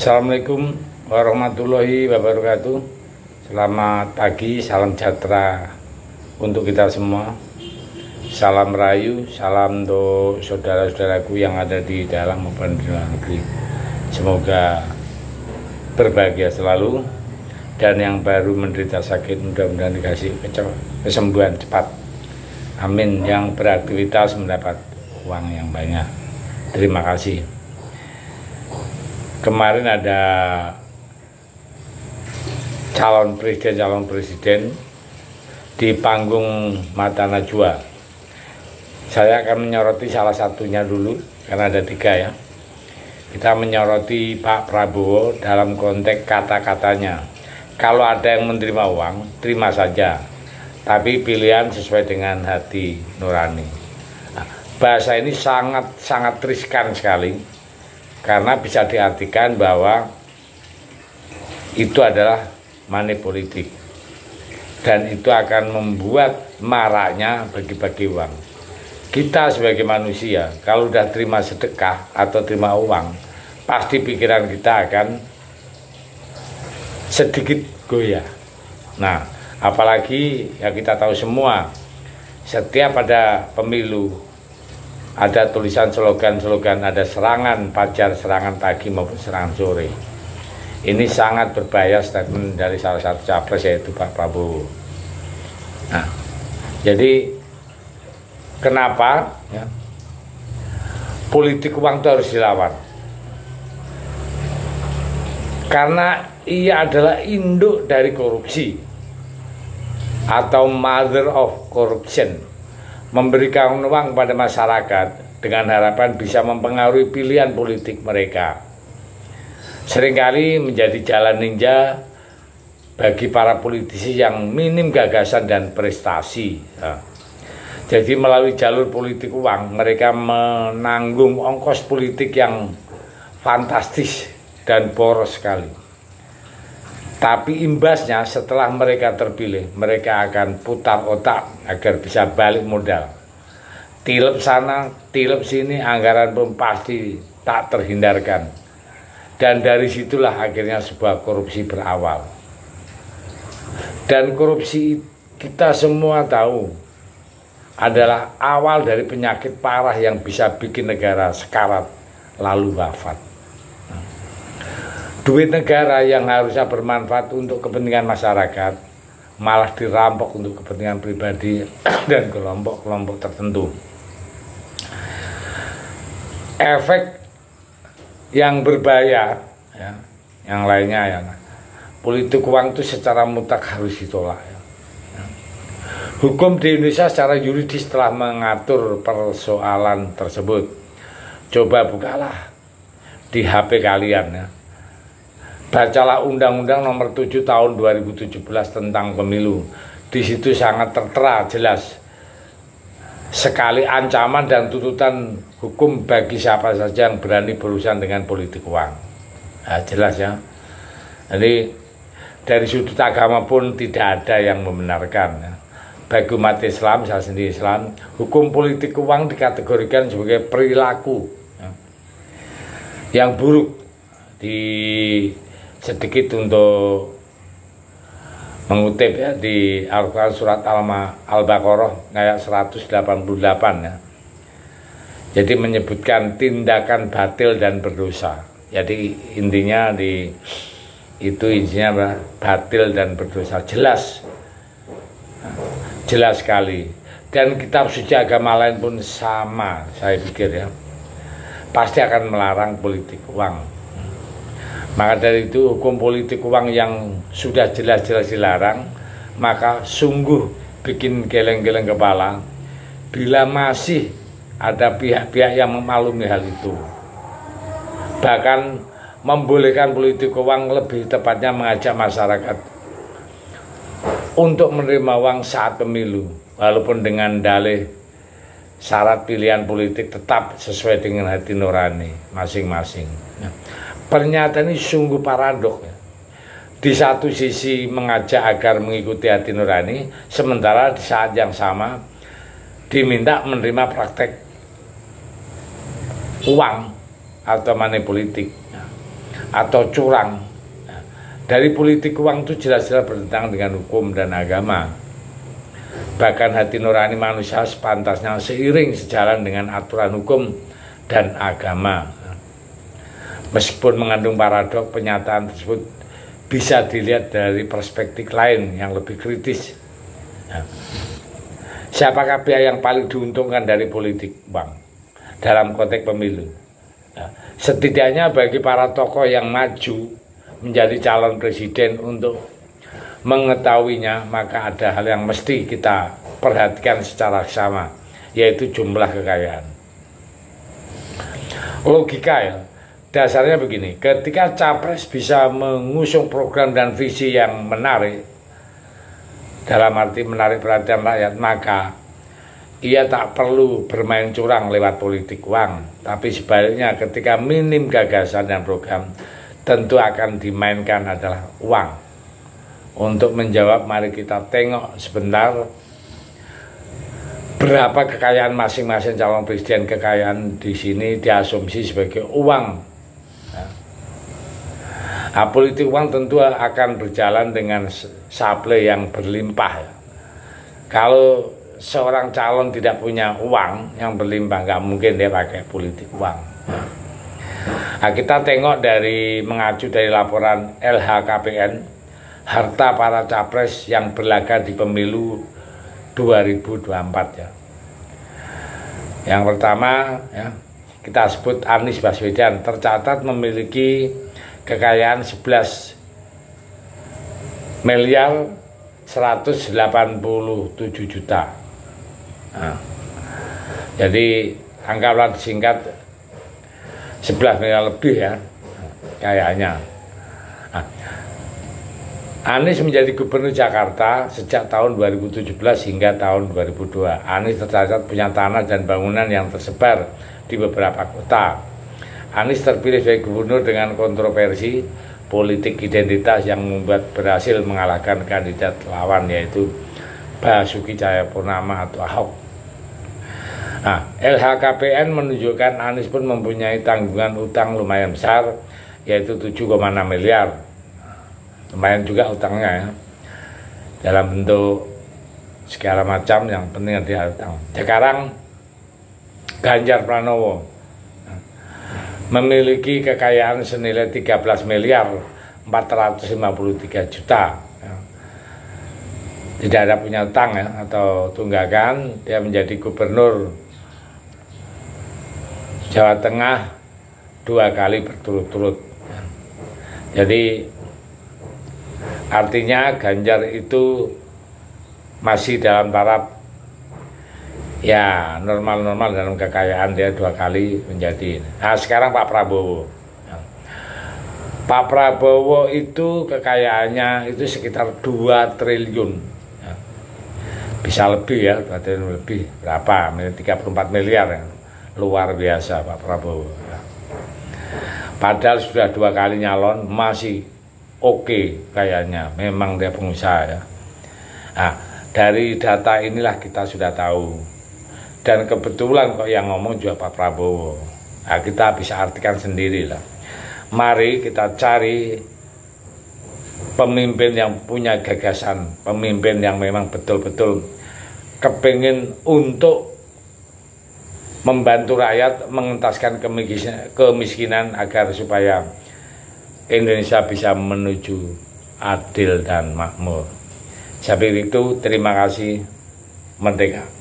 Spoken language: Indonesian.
Assalamualaikum warahmatullahi wabarakatuh. Selamat pagi, salam sejahtera untuk kita semua. Salam rayu, salam untuk saudara-saudaraku yang ada di dalam maupun di luar negeri. Semoga berbahagia selalu, dan yang baru menderita sakit mudah-mudahan dikasih kesembuhan cepat. Amin. Yang beraktivitas mendapat uang yang banyak. Terima kasih. Kemarin ada calon presiden di panggung Mata Najwa. Saya akan menyoroti salah satunya dulu, karena ada 3 ya. Kita menyoroti Pak Prabowo dalam konteks kata-katanya. Kalau ada yang menerima uang, terima saja, tapi pilihan sesuai dengan hati nurani. Nah, bahasa ini sangat riskan sekali, karena bisa diartikan bahwa itu adalah money politik, dan itu akan membuat maraknya bagi-bagi uang. Kita sebagai manusia, kalau udah terima sedekah atau terima uang, pasti pikiran kita akan sedikit goyah. Nah, apalagi ya kita tahu semua, setiap ada pemilu ada tulisan slogan-slogan, ada serangan fajar, serangan pagi maupun serangan sore. Ini sangat berbahaya statement dari salah satu capres, yaitu Pak Prabowo. Nah, jadi kenapa ya, politik uang itu harus dilawan? Karena ia adalah induk dari korupsi atau mother of corruption. Memberikan uang pada masyarakat dengan harapan bisa mempengaruhi pilihan politik mereka. Seringkali menjadi jalan ninja bagi para politisi yang minim gagasan dan prestasi. Jadi melalui jalur politik uang, mereka menanggung ongkos politik yang fantastis dan boros sekali. Tapi imbasnya setelah mereka terpilih, mereka akan putar otak agar bisa balik modal. Tilep sana, tilep sini, anggaran pun pasti tak terhindarkan. Dan dari situlah akhirnya sebuah korupsi berawal. Dan korupsi kita semua tahu adalah awal dari penyakit parah yang bisa bikin negara sekarat lalu wafat. Duit negara yang harusnya bermanfaat untuk kepentingan masyarakat malah dirampok untuk kepentingan pribadi dan kelompok-kelompok tertentu. Efek yang berbahaya ya, yang lainnya ya, politik uang itu secara mutlak harus ditolak ya. Hukum di Indonesia secara yuridis telah mengatur persoalan tersebut. Coba bukalah di HP kalian ya. Bacalah Undang-Undang Nomor 7 Tahun 2017 tentang Pemilu. Di situ sangat tertera jelas sekali ancaman dan tuntutan hukum bagi siapa saja yang berani berurusan dengan politik uang. Nah, jelas ya. Jadi dari sudut agama pun tidak ada yang membenarkan ya. Bagi umat Islam, saya sendiri Islam, hukum politik uang dikategorikan sebagai perilaku ya, yang buruk. Sedikit untuk mengutip ya, di Al-Quran surat Al-Baqarah ayat 188 ya. Jadi menyebutkan tindakan batil dan berdosa. Jadi intinya isinya batil dan berdosa, jelas sekali. Dan kitab suci agama lain pun sama, saya pikir ya, pasti akan melarang politik uang. Maka dari itu hukum politik uang yang sudah jelas-jelas dilarang, maka sungguh bikin geleng-geleng kepala bila masih ada pihak-pihak yang memaklumi hal itu. Bahkan membolehkan politik uang, lebih tepatnya mengajak masyarakat untuk menerima uang saat pemilu, walaupun dengan dalih syarat pilihan politik tetap sesuai dengan hati nurani masing-masing. Pernyataan ini sungguh paradok ya. Di satu sisi mengajak agar mengikuti hati nurani, sementara di saat yang sama diminta menerima praktek uang atau money politik. atau curang. Dari politik uang itu jelas-jelas bertentangan dengan hukum dan agama. Bahkan hati nurani manusia sepantasnya seiring sejalan dengan aturan hukum dan agama. Meskipun mengandung paradok, penyataan tersebut bisa dilihat dari perspektif lain yang lebih kritis. Siapakah pihak yang paling diuntungkan dari politik uang dalam konteks pemilu? Setidaknya bagi para tokoh yang maju menjadi calon presiden, untuk mengetahuinya maka ada hal yang mesti kita perhatikan secara sama, yaitu jumlah kekayaan. Logika ya, dasarnya begini, ketika capres bisa mengusung program dan visi yang menarik, dalam arti menarik perhatian rakyat, maka ia tak perlu bermain curang lewat politik uang. Tapi sebaliknya, ketika minim gagasan dan program, tentu akan dimainkan adalah uang. Untuk menjawab, mari kita tengok sebentar berapa kekayaan masing-masing calon presiden. Kekayaan di sini diasumsi sebagai uang. Nah, politik uang tentu akan berjalan dengan supply yang berlimpah. Kalau seorang calon tidak punya uang yang berlimpah, nggak mungkin dia pakai politik uang. Nah, kita tengok mengacu dari laporan LHKPN, harta para capres yang berlaga di pemilu 2024 ya. Yang pertama ya, kita sebut Anies Baswedan, tercatat memiliki kekayaan 11 miliar 187 juta. Nah, jadi anggaplah disingkat 11 miliar lebih ya kayaknya. Nah, Anies menjadi gubernur Jakarta sejak tahun 2017 hingga tahun 2002. Anies tercatat punya tanah dan bangunan yang tersebar di beberapa kota. Anies terpilih sebagai gubernur dengan kontroversi politik identitas yang membuat berhasil mengalahkan kandidat lawan, yaitu Basuki Cahayapurnama atau Ahok. Nah, LHKPN menunjukkan Anies pun mempunyai tanggungan utang lumayan besar, yaitu 7,6 miliar. Lumayan juga utangnya ya, dalam bentuk segala macam, yang penting dia utang. Sekarang Ganjar Pranowo memiliki kekayaan senilai 13 miliar 453 juta. Tidak ada punya utang ya, atau tunggakan. Dia menjadi gubernur Jawa Tengah 2 kali berturut-turut. Jadi artinya Ganjar itu masih dalam taraf ya normal-normal dalam kekayaan, dia 2 kali menjadi. Nah, sekarang Pak Prabowo. Pak Prabowo itu kekayaannya itu sekitar 2 triliun. Bisa lebih ya, 2 triliun lebih. Berapa? 34 miliar ya. Luar biasa Pak Prabowo. Padahal sudah 2 kali nyalon, masih oke kayaknya. Memang dia pengusaha ya. Nah, dari data inilah kita sudah tahu. Dan kebetulan kok yang ngomong juga Pak Prabowo. Nah, kita bisa artikan sendiri lah. Mari kita cari pemimpin yang punya gagasan, pemimpin yang memang betul-betul kepingin untuk membantu rakyat mengentaskan kemiskinan agar supaya Indonesia bisa menuju adil dan makmur. Sampai itu, terima kasih. Merdeka.